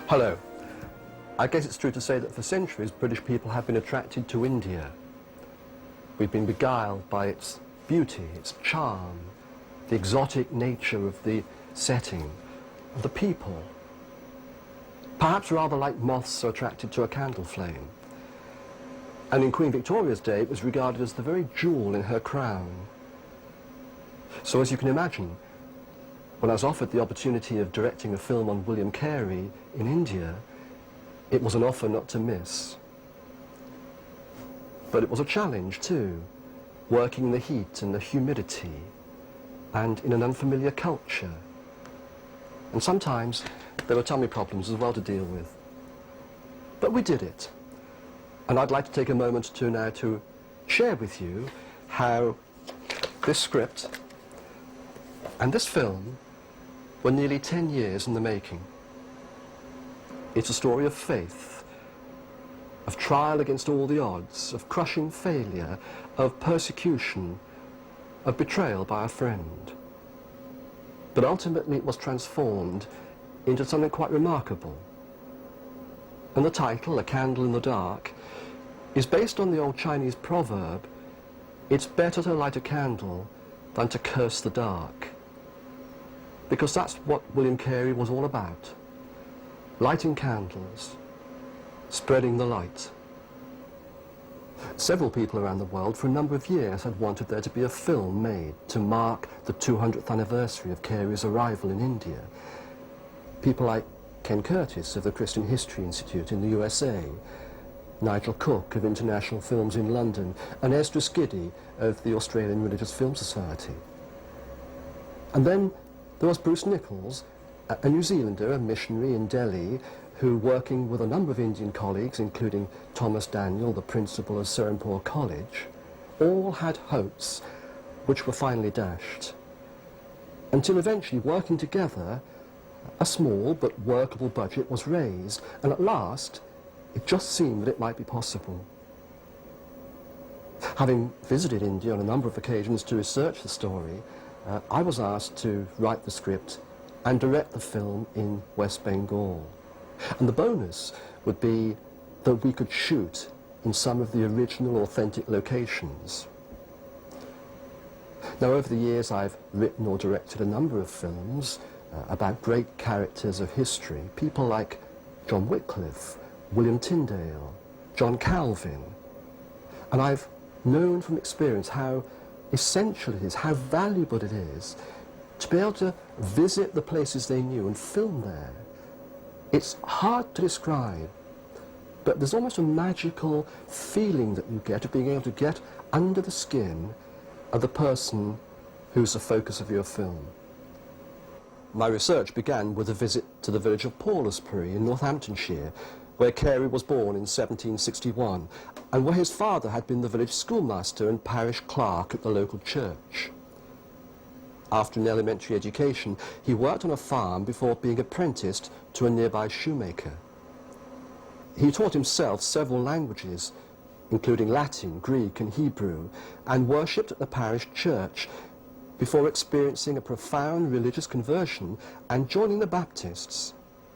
Hello. I guess it's true to say that for centuries British people have been attracted to India. We've been beguiled by its beauty, its charm, the exotic nature of the setting, of the people. Perhaps rather like moths are attracted to a candle flame. And in Queen Victoria's day it was regarded as the very jewel in her crown. So as you can imagine, when I was offered the opportunity of directing a film on William Carey in India, it was an offer not to miss. But it was a challenge too, working in the heat and the humidity and in an unfamiliar culture. And sometimes there were tummy problems as well to deal with. But we did it. And I'd like to take a moment to now to share with you how this script and this film were nearly 10 years in the making. It's a story of faith, of trial against all the odds, of crushing failure, of persecution, of betrayal by a friend. But ultimately it was transformed into something quite remarkable. And the title, A Candle in the Dark, is based on the old Chinese proverb, it's better to light a candle than to curse the dark. Because that's what William Carey was all about. Lighting candles, spreading the light. Several people around the world for a number of years had wanted there to be a film made to mark the 200th anniversary of Carey's arrival in India. People like Ken Curtis of the Christian History Institute in the USA, Nigel Cook of International Films in London, and Ezra Skiddy of the Australian Religious Film Society. And then there was Bruce Nichols, a New Zealander, a missionary in Delhi, who, working with a number of Indian colleagues, including Thomas Daniel, the principal of Serampore College, all had hopes which were finally dashed. Until eventually, working together, a small but workable budget was raised, and at last, it just seemed that it might be possible. Having visited India on a number of occasions to research the story, I was asked to write the script and direct the film in West Bengal. And the bonus would be that we could shoot in some of the original authentic locations. Now, over the years I've written or directed a number of films about great characters of history, people like John Wycliffe, William Tyndale, John Calvin, and I've known from experience how essential it is, how valuable it is to be able to visit the places they knew and film there. It's hard to describe, but there's almost a magical feeling that you get of being able to get under the skin of the person who's the focus of your film. My research began with a visit to the village of Paulsbury in Northamptonshire, where Carey was born in 1761, and where his father had been the village schoolmaster and parish clerk at the local church. After an elementary education, he worked on a farm before being apprenticed to a nearby shoemaker. He taught himself several languages, including Latin, Greek and Hebrew, and worshipped at the parish church before experiencing a profound religious conversion and joining the Baptists,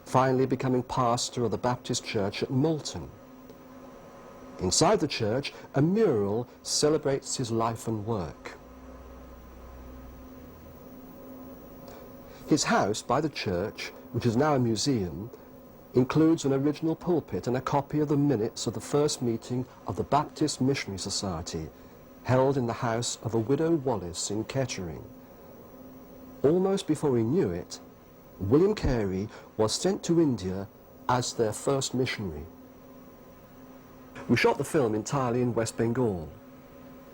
finally becoming pastor of the Baptist church at Moulton. Inside the church, a mural celebrates his life and work. His house by the church, which is now a museum, includes an original pulpit and a copy of the minutes of the first meeting of the Baptist Missionary Society, held in the house of a widow Wallace in Kettering. Almost before he knew it, William Carey was sent to India as their first missionary. We shot the film entirely in West Bengal,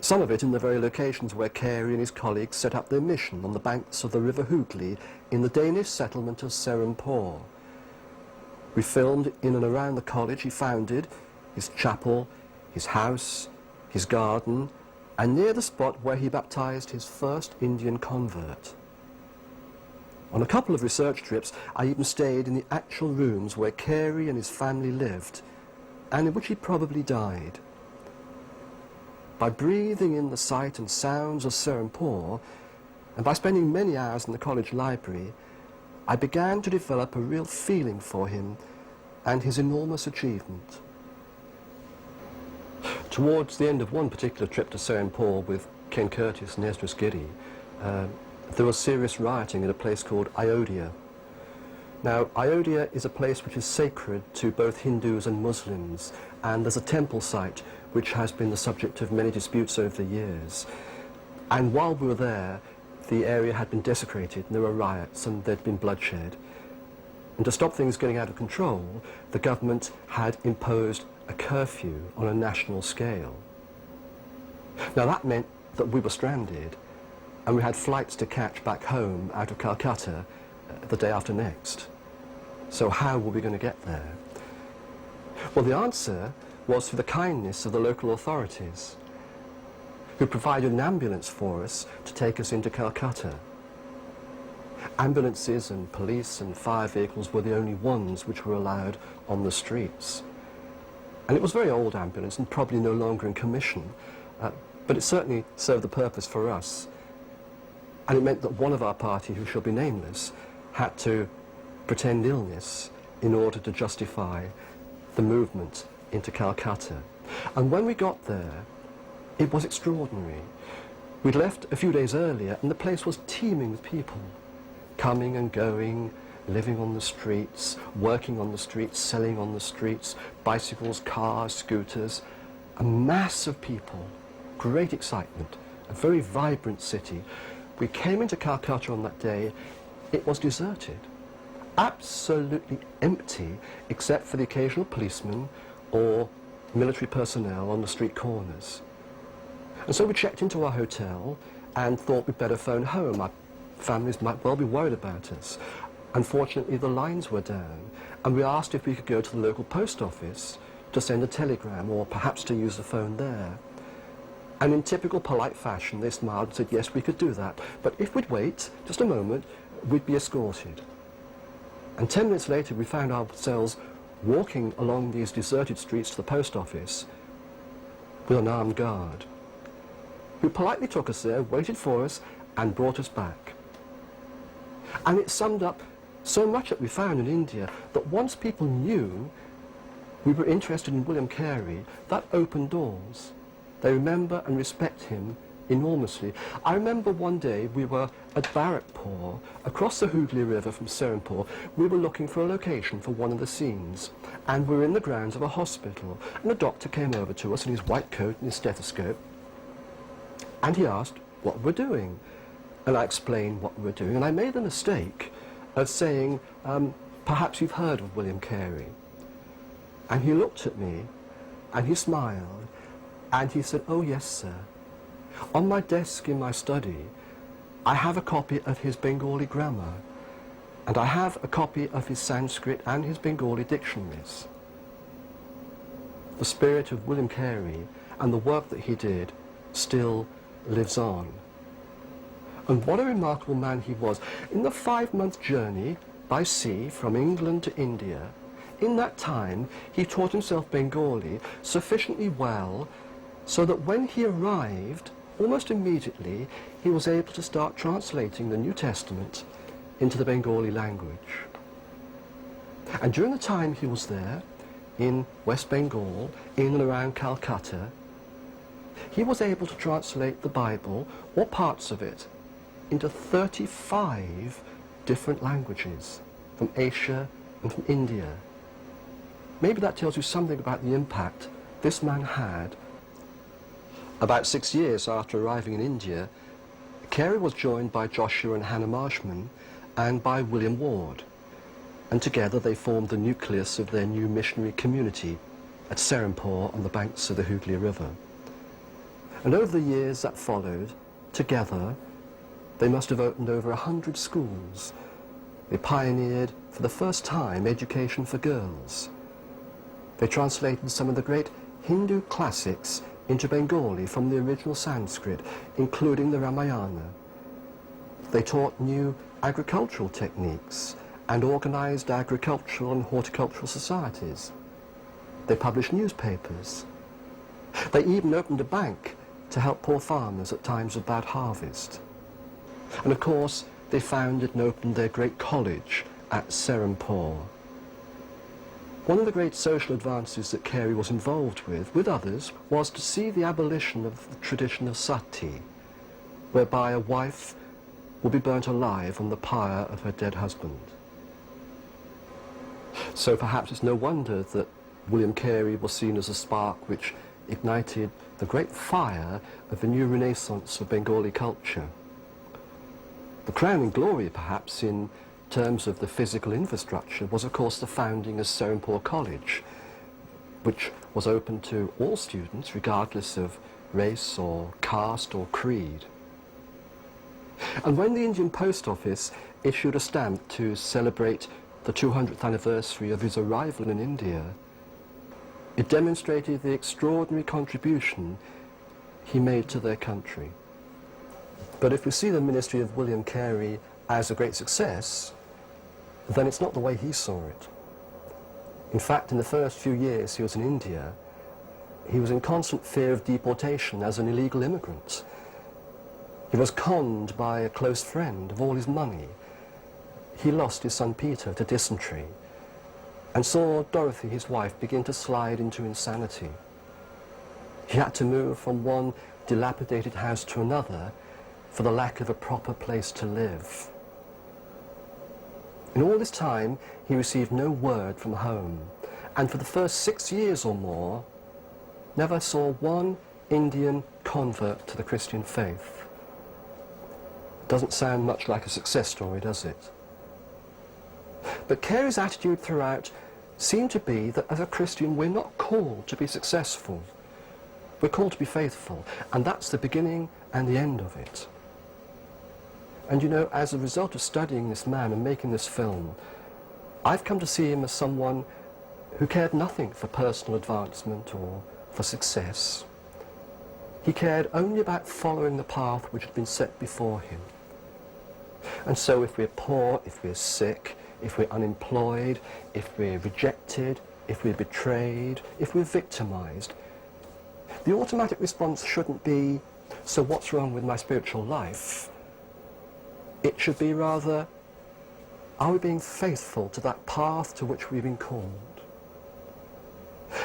some of it in the very locations where Carey and his colleagues set up their mission on the banks of the River Hooghly in the Danish settlement of Serampore. We filmed in and around the college he founded, his chapel, his house, his garden, and near the spot where he baptized his first Indian convert. On a couple of research trips, I even stayed in the actual rooms where Carey and his family lived, and in which he probably died. By breathing in the sight and sounds of Serampore, and by spending many hours in the college library, I began to develop a real feeling for him and his enormous achievement. Towards the end of one particular trip to Serampore with Ken Curtis and Esdras Giddy, there was serious rioting in a place called Ayodhya. Now, Ayodhya is a place which is sacred to both Hindus and Muslims, and there's a temple site which has been the subject of many disputes over the years. And while we were there, the area had been desecrated, and there were riots, and there'd been bloodshed. And to stop things getting out of control, the government had imposed a curfew on a national scale. Now that meant that we were stranded, and we had flights to catch back home out of Calcutta the day after next. So how were we going to get there? Well, the answer was through the kindness of the local authorities, who provided an ambulance for us to take us into Calcutta. Ambulances and police and fire vehicles were the only ones which were allowed on the streets. And it was a very old ambulance and probably no longer in commission, but it certainly served the purpose for us. And it meant that one of our party, who shall be nameless, had to pretend illness in order to justify the movement into Calcutta. And when we got there, it was extraordinary. We'd left a few days earlier and the place was teeming with people, coming and going, living on the streets, working on the streets, selling on the streets, bicycles, cars, scooters, a mass of people, great excitement, a very vibrant city. We came into Calcutta on that day, it was deserted, absolutely empty, except for the occasional policeman or military personnel on the street corners. And so we checked into our hotel and thought we'd better phone home. Our families might well be worried about us. Unfortunately, the lines were down, and we asked if we could go to the local post office to send a telegram or perhaps to use the phone there. And in typical polite fashion, they smiled and said, yes, we could do that, but if we'd wait just a moment, we'd be escorted. And 10 minutes later, we found ourselves walking along these deserted streets to the post office with an armed guard, who politely took us there, waited for us, and brought us back. And it summed up so much that we found in India that once people knew we were interested in William Carey, that opened doors. They remember and respect him enormously. I remember one day we were at Barrackpore, across the Hooghly River from Serampore. We were looking for a location for one of the scenes, and we were in the grounds of a hospital, and a doctor came over to us in his white coat and his stethoscope, and he asked what we're doing. And I explained what we were doing, and I made the mistake of saying, perhaps you've heard of William Carey. And he looked at me, and he smiled, and he said, oh yes, sir. On my desk in my study, I have a copy of his Bengali grammar, and I have a copy of his Sanskrit and his Bengali dictionaries. The spirit of William Carey and the work that he did still lives on. And what a remarkable man he was. In the 5-month journey by sea from England to India, in that time he taught himself Bengali sufficiently well so that when he arrived, almost immediately, he was able to start translating the New Testament into the Bengali language. And during the time he was there, in West Bengal, in and around Calcutta, he was able to translate the Bible, or parts of it, into 35 different languages from Asia and from India. Maybe that tells you something about the impact this man had. About 6 years after arriving in India, Carey was joined by Joshua and Hannah Marshman and by William Ward, and together they formed the nucleus of their new missionary community at Serampore on the banks of the Hooghly River. And over the years that followed, together, they must have opened over 100 schools. They pioneered, for the first time, education for girls. They translated some of the great Hindu classics into Bengali from the original Sanskrit, including the Ramayana. They taught new agricultural techniques and organized agricultural and horticultural societies. They published newspapers. They even opened a bank to help poor farmers at times of bad harvest. And of course, they founded and opened their great college at Serampore. One of the great social advances that Carey was involved with others, was to see the abolition of the tradition of sati, whereby a wife would be burnt alive on the pyre of her dead husband. So perhaps it's no wonder that William Carey was seen as a spark which ignited the great fire of the new renaissance of Bengali culture. The crowning glory, perhaps, in terms of the physical infrastructure was, of course, the founding of Serampore College, which was open to all students, regardless of race or caste or creed. And when the Indian Post Office issued a stamp to celebrate the 200th anniversary of his arrival in India, it demonstrated the extraordinary contribution he made to their country. But if we see the ministry of William Carey as a great success, then it's not the way he saw it. In fact, in the first few years he was in India, he was in constant fear of deportation as an illegal immigrant. He was conned by a close friend of all his money. He lost his son Peter to dysentery and saw Dorothy, his wife, begin to slide into insanity. He had to move from one dilapidated house to another for the lack of a proper place to live. In all this time, he received no word from home, and for the first 6 years or more, never saw one Indian convert to the Christian faith. Doesn't sound much like a success story, does it? But Carey's attitude throughout seemed to be that as a Christian, we're not called to be successful. We're called to be faithful, and that's the beginning and the end of it. And you know, as a result of studying this man and making this film, I've come to see him as someone who cared nothing for personal advancement or for success. He cared only about following the path which had been set before him. And so if we're poor, if we're sick, if we're unemployed, if we're rejected, if we're betrayed, if we're victimized, the automatic response shouldn't be, so what's wrong with my spiritual life? It should be rather, are we being faithful to that path to which we've been called?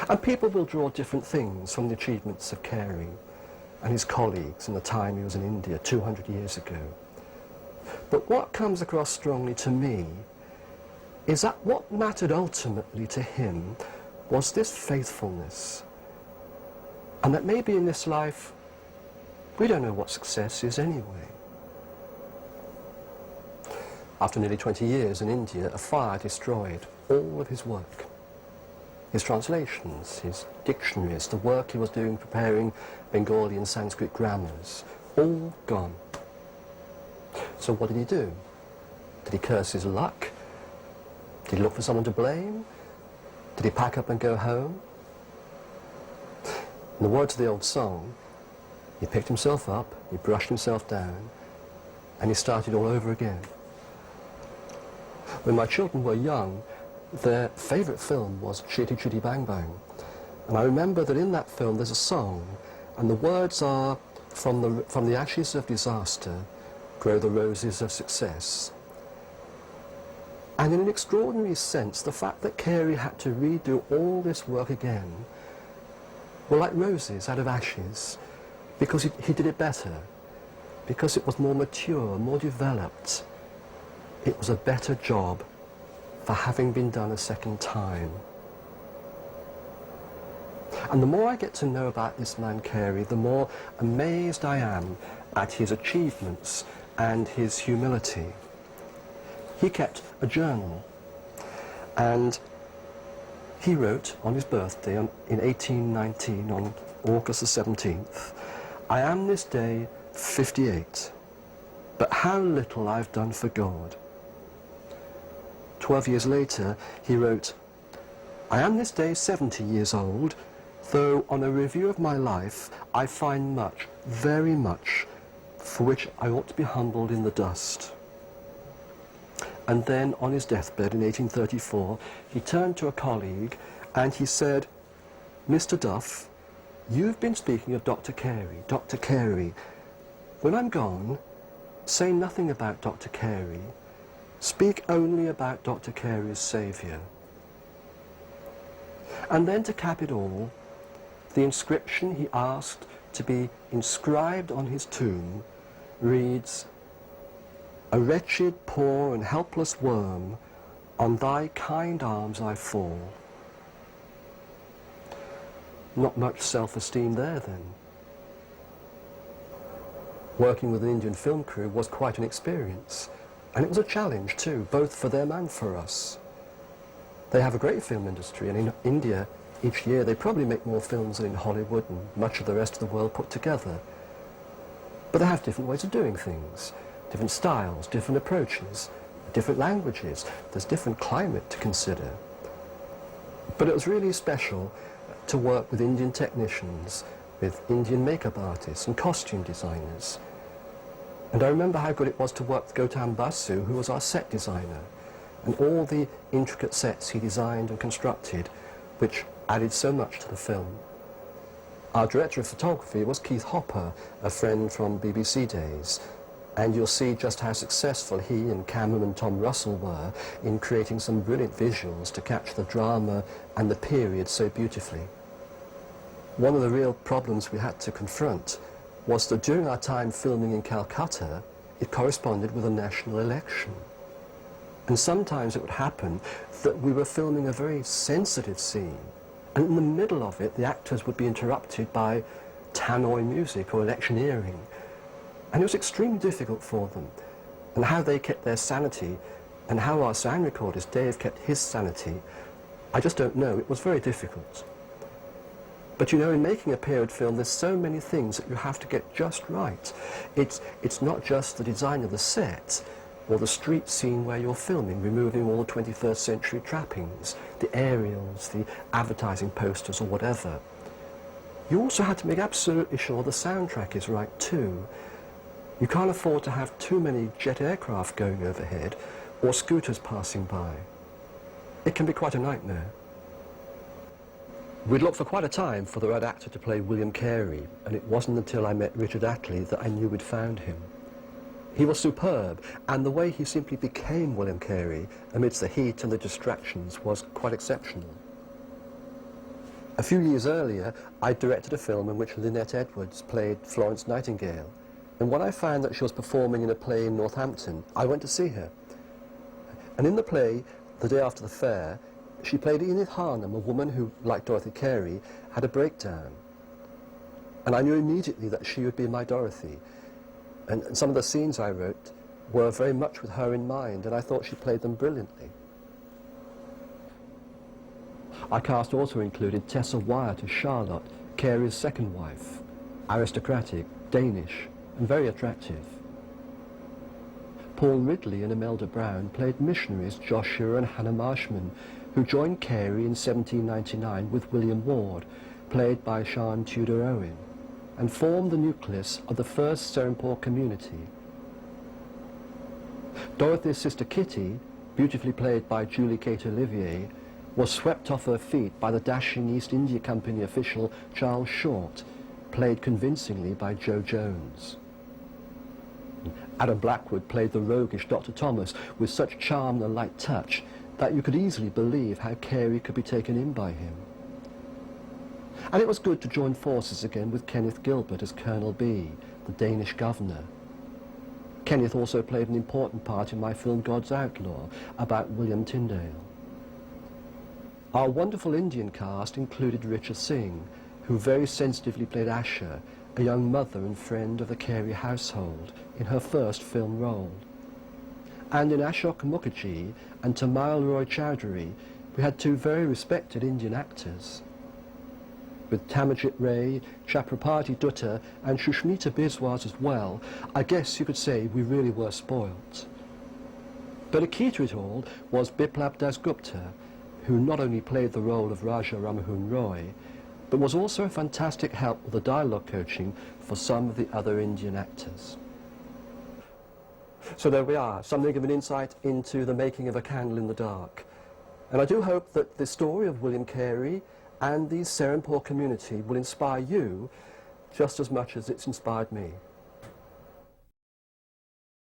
And people will draw different things from the achievements of Carey and his colleagues in the time he was in India 200 years ago. But what comes across strongly to me is that what mattered ultimately to him was this faithfulness. And that maybe in this life, we don't know what success is anyway. After nearly 20 years in India, a fire destroyed all of his work. His translations, his dictionaries, the work he was doing preparing Bengali and Sanskrit grammars, all gone. So what did he do? Did he curse his luck? Did he look for someone to blame? Did he pack up and go home? In the words of the old song, he picked himself up, he brushed himself down, and he started all over again. When my children were young, their favourite film was Chitty Chitty Bang Bang. And I remember that in that film there's a song, and the words are, from the ashes of disaster grow the roses of success. And in an extraordinary sense, the fact that Carey had to redo all this work again were like roses out of ashes, because he did it better, because it was more mature, more developed. It was a better job for having been done a second time. And the more I get to know about this man Carey, the more amazed I am at his achievements and his humility. He kept a journal, and he wrote on his birthday in 1819, on August the 17th, I am this day 58, but how little I've done for God. 12 years later, he wrote, I am this day 70 years old, though on a review of my life, I find much, very much, for which I ought to be humbled in the dust. And then on his deathbed in 1834, he turned to a colleague and he said, Mr. Duff, you've been speaking of Dr. Carey. Dr. Carey, when I'm gone, say nothing about Dr. Carey. Speak only about Dr. Carey's Saviour. And then to cap it all, the inscription he asked to be inscribed on his tomb reads, "A wretched, poor and helpless worm, on thy kind arms I fall." Not much self-esteem there then. Working with an Indian film crew was quite an experience, and it was a challenge too, both for them and for us. They have a great film industry, and in India each year they probably make more films than in Hollywood and much of the rest of the world put together. But they have different ways of doing things, different styles, different approaches, different languages. There's different climate to consider. But it was really special to work with Indian technicians, with Indian makeup artists and costume designers. And I remember how good it was to work with Gautam Basu, who was our set designer, and all the intricate sets he designed and constructed, which added so much to the film. Our director of photography was Keith Hopper, a friend from BBC days, and you'll see just how successful he and cameraman Tom Russell were in creating some brilliant visuals to capture the drama and the period so beautifully. One of the real problems we had to confront was that during our time filming in Calcutta, it corresponded with a national election. And sometimes it would happen that we were filming a very sensitive scene, and in the middle of it the actors would be interrupted by tannoy music or electioneering. And it was extremely difficult for them. And how they kept their sanity, and how our sound recordist, Dave, kept his sanity, I just don't know. It was very difficult. But you know, in making a period film, there's so many things that you have to get just right. It's not just the design of the set, or the street scene where you're filming, removing all the 21st century trappings, the aerials, the advertising posters or whatever. You also had to make absolutely sure the soundtrack is right too. You can't afford to have too many jet aircraft going overhead or scooters passing by. It can be quite a nightmare. We'd looked for quite a time for the right actor to play William Carey, and it wasn't until I met Richard Attlee that I knew we'd found him. He was superb, and the way he simply became William Carey amidst the heat and the distractions was quite exceptional. A few years earlier, I directed a film in which Lynette Edwards played Florence Nightingale, and when I found that she was performing in a play in Northampton, I went to see her. And in the play, the day after the fair, she played Enid Harnham, a woman who, like Dorothy Carey, had a breakdown. And I knew immediately that she would be my Dorothy. And some of the scenes I wrote were very much with her in mind, and I thought she played them brilliantly. Our cast also included Tessa Wyatt as Charlotte, Carey's second wife, aristocratic, Danish, and very attractive. Paul Ridley and Imelda Brown played missionaries Joshua and Hannah Marshman, who joined Carey in 1799 with William Ward, played by Sian Tudor Owen, and formed the nucleus of the first Serampore community. Dorothy's sister Kitty, beautifully played by Julie Kate Olivier, was swept off her feet by the dashing East India Company official Charles Short, played convincingly by Joe Jones. Adam Blackwood played the roguish Dr. Thomas with such charm and light touch that you could easily believe how Carey could be taken in by him. And it was good to join forces again with Kenneth Gilbert as Colonel B, the Danish governor. Kenneth also played an important part in my film God's Outlaw, about William Tyndale. Our wonderful Indian cast included Richa Singh, who very sensitively played Asha, a young mother and friend of the Carey household, in her first film role. And in Ashok Mukherjee and Tamal Roy Chowdhury, we had two very respected Indian actors. With Tamarjit Ray, Chakrapati Dutta and Shushmita Biswas as well, I guess you could say we really were spoilt. But a key to it all was Biplab Dasgupta, who not only played the role of Raja Rammohun Roy, but was also a fantastic help with the dialogue coaching for some of the other Indian actors. So there we are, something of an insight into the making of A Candle in the Dark. And I do hope that the story of William Carey and the Serampore community will inspire you just as much as it's inspired me.